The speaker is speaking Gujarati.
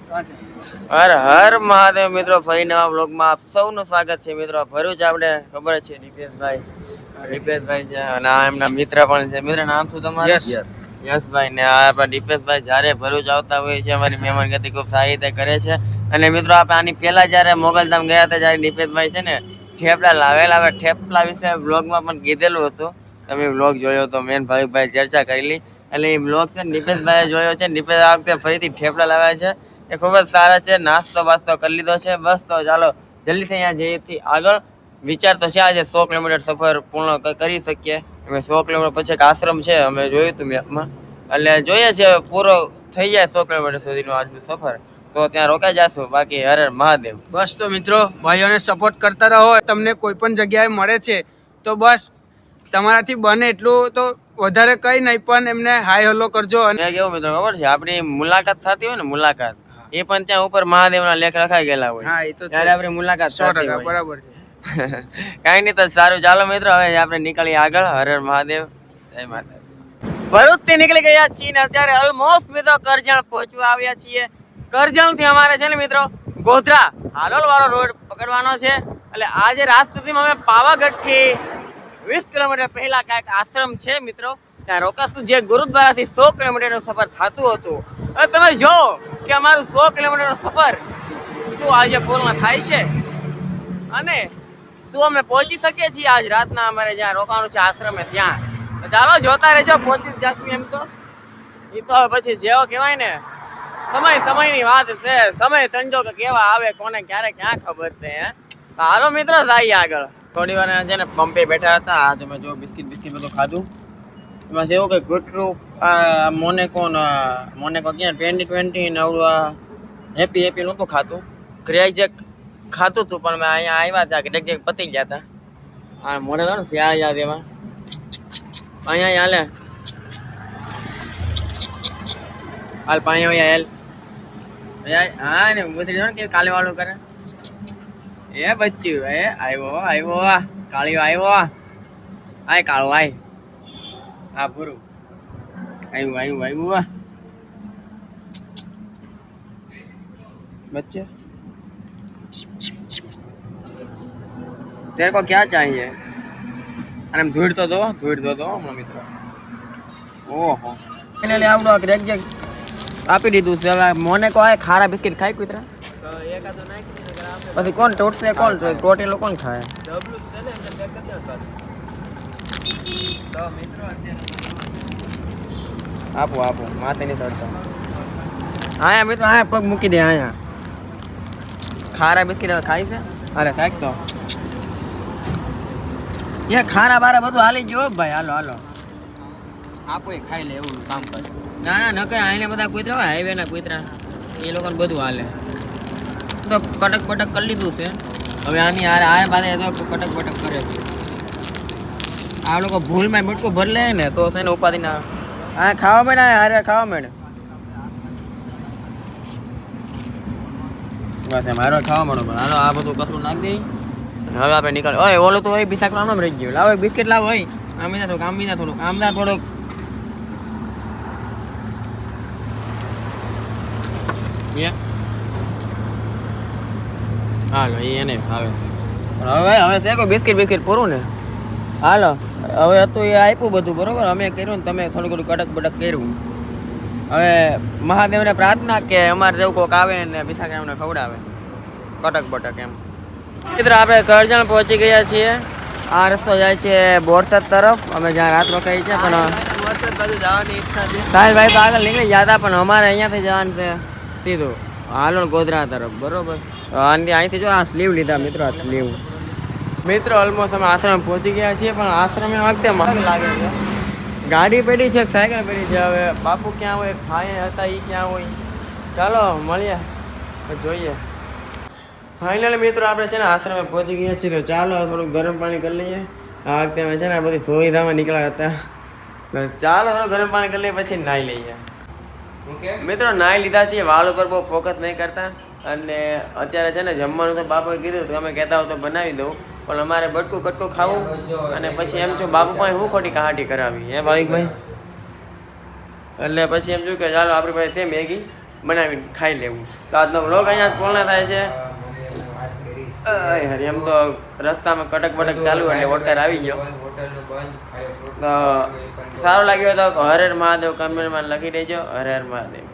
હર હર મહાદેવ મિત્રો, ફરી નવા બ્લોગમાં આપ સૌનું સ્વાગત છે મિત્રો. ભરૂચ આપણે ખબર છે દીપેશભાઈ છે અને આ એમના મિત્ર પણ છે. મિત્ર નામ શું તમારું? યશભાઈ. ને આ આપણા દીપેશભાઈ જ્યારે ભરૂચ આવતા હોય છે અમારી મહેમાનગતિ ખૂબ સારી રીતે કરે છે. અને મિત્રો આપણે આની પહેલા જ્યારે મોગલધામ ગયા હતા ત્યારે દીપેશભાઈ છે ને થેપલા લાવેલા. હવે થેપલા વિશે બ્લોગમાં પણ કીધેલું હતું, તમે બ્લોગ જોયો તો મેન ભાવિકભાઈ ચર્ચા કરેલી. એટલે એ બ્લોગ છે દીપેશભાઈએ જોયો છે. દીપેશ આ વખતે ફરીથી થેપલા લાવ્યા છે, એ ખૂબ જ સારા છે. નાસ્તો બાસ્તો કરી લીધો છે બસ. તો ચાલો જલ્દીથી અહીંયા જઈએથી આગળ. વિચાર તો છે આજે 100 કિલોમીટર સફર પૂર્ણ કરી શકીએ અમે. 100 કિલોમીટર પછી એક આશ્રમ છે, અમે જોયું હતું મેપમાં. એટલે જોઈએ છે પૂરો થઈ જાય 100 કિલોમીટર સુધીનો આજનો સફર તો ત્યાં રોકાઈ જશું. બાકી હર હર મહાદેવ. બસ તો મિત્રો, ભાઈઓને સપોર્ટ કરતા રહો. તમને કોઈ પણ જગ્યાએ મળે છે તો બસ તમારાથી બને એટલું તો વધારે કંઈ નહીં પણ એમને હાય હલો કરજો. અને કેવું મિત્રો ખબર છે, આપણી મુલાકાત થતી હોય ને, મુલાકાત એ પણ ત્યાં ઉપર મહાદેવના લેખ લખાઈ ગયેલા હોય. હા, એ તો ત્યારે આપણી મુલાકાત 100% બરાબર છે. કઈ નહીં તો સારું. ચાલો મિત્રો હવે આપણે નીકળીએ આગળ. હર હર મહાદેવ, જય માતા. ભરૂચ થી નીકળી ગયા છીએ ને અત્યારે ઓલમોસ્ટ મિત્રો કરજણ પહોંચવા આવ્યા છીએ. કરજણ થી અમારે છે ને મિત્રો ગોધરા હાલોલ વાળો રોડ પકડવાનો છે. એટલે આજે રાત સુધીમાં અમે પાવાગઢ થી 20 કિલોમીટર પહેલા કાંઈક આશ્રમ છે મિત્રો, ત્યાં રોકાશું. જે ગુરુદ્વારાથી 100 કિલોમીટરનો સફર થતું હતું. હવે તમે જો કે અમારું 100 કિલોમીટરનો સફર શું આજે પૂર્ણ થાય છે અને શું અમે પહોંચી શકીએ છીએ આજ રાતના અમારે જ્યાં રોકાવાનું છે આશ્રમે ત્યાં. તો ચાલો જોતા રહેજો, પહોંચી જ જશું એમ તો. એ તો હવે પછી જેવો કહેવાય ને સમયની વાત છે. સમય સંજોગ કેવા આવે કોને ક્યારે ક્યાં ખબર છે. હાલો મિત્રો જઈએ આગળ. થોડી વાર છે ને પંપે બેઠા હતા. આ તમે જો બિસ્કિટ બધું ખાધું. એમાં એવું કે ગુટરું મોનેકો ક્યાં 2020 ને આવડું હેપી નહોતું ખાતું. ક્રેક જે ખાતું હતું પણ મેં અહીંયા આવ્યા હતા ક્રેક જે પતી ગયા હતા. હા મોઢે તો ને શિયાળ યાદ એમાં અહીંયા હાલે હાલ પાણી હોય હેલ. હા ને ઉતરી જાવ ને કે કાલે વાળું કરે. એ બચ્યું એ આવ્યો કાળીઓ આવ્યો. આય કાળો આય. હા પૂરું આવ્યું बच्चे तेरे को क्या चाहिए? અને ધૂળ તો દો હમણાં મિત્રો. ઓહો ફાઇનલી આવડો ક્રેક જે આપી દીધું છે. હવે મોને કો આય ખારા બિસ્કિટ ખાય કુતરા એકાદો નાખી પછી કોણ ટોટશે? કોણ ટોટેલો કોણ ખાય? આપો માથે નહીં ચડતો. આયા મિત્રો આયા પગ મૂકી દે. આયા ખારા બિસ્કિટ હવે ખાય છે. અરે ખાય તો એ ખારા બારા બધું હાલી ગયો ભાઈ. હાલો આપો એ ખાઈ લે એવું કામ કરે. ના ન કરે. આઈને બધા કૂતરા હોય હાઈવે ના કૂતરા એ લોકોને બધું હાલે. તો કટક પટક કરી લીધું છે. હવે આની આ બાદ કટક પટક કરે છે. આ લોકો ભૂલમાં બટકો ભર લે ને તો છે ને ઉપાધિ ના. હા ખાવા માંડે. હારે ખાવા માંડે. બસ એમ હારો ખાવા માંડો. પણ હાલો આ બધું કચરું નાખ દઈ. હવે આપણે નીકળ. ઓય ઓલો તો હોય બિસાક નામ રહી ગયો. લાવો બિસ્કિટ લાવો. હોય આમ થોડુંક હાલો એને આવે. હવે છે કોઈ બિસ્કિટ પૂરું ને. હાલો હવે હતું એ આપ્યું બધું બરોબર. અમે કર્યું ને તમે થોડું કટક બટક કર્યું. હવે મહાદેવને પ્રાર્થના કે અમારે જેવું કોઈક આવે ને બિસાક અમને ખવડાવે કટક બટક એમ. મિત્ર આપણે કરજણ પહોંચી ગયા છીએ. આ રસ્તો જાય છે બોરસદ તરફ. અમે જ્યાં રાત રોકાઈ છે પણ બોરસદ બાજુ જવાની ઈચ્છા છે. સાહેબભાઈ તો આગળ નીકળી જતા પણ અમારે અહીંયાથી જવાનું છે સીધું હાલો ગોધરા તરફ બરોબર. અહીંથી જો આ સ્લીવ લીધા મિત્રો. આ સ્લીવ મિત્રો ઓલમોસ્ટ અમે આશ્રમ પહોંચી ગયા છીએ. પણ આશ્રમે વખતે મન લાગે છે. ગાડી પેઢી છે, સાયકલ પેઢી છે. હવે બાપુ ક્યાં હોય, ભાઈ હતા એ ક્યાં હોય. ચાલો મળીએ જોઈએ. ફાઇનલી મિત્રો આપણે છે ને આશ્રમે પહોંચી ગયા છીએ. તો ચાલો થોડુંક ગરમ પાણી કરી લઈએ. આ વખતે અમે છે ને બધી સુવિધામાં નીકળ્યા હતા. ચાલો થોડું ગરમ પાણી કરી લઈએ પછી નાહી લઈએ. મિત્રો નાહી લીધા છીએ. વાળ ઉપર બહુ ફોકસ નહીં કરતા. અને અત્યારે છે ને જમવાનું તો બાપુએ કીધું તો અમે કહેતા હોય તો બનાવી દઉં. પણ અમારે બટકું કટકું ખાવું અને પછી એમ છું બાપુ પાસે હું ખોટી કહાટી કરાવી હે ભાવિકભાઈ. એટલે પછી એમ છું કે ચાલો આપણી પાસે છે મેગી બનાવીને ખાઈ લેવું. તો આજનો વ્લોગ અહીંયા જ પૂર્ણ થાય છે. એમ તો રસ્તામાં કટક બટક ચાલુ એટલે વોટર આવી ગયો. તો સારો લાગ્યો તો હર હર મહાદેવ કમેન્ટમાં લખી દેજો. હર હર મહાદેવ.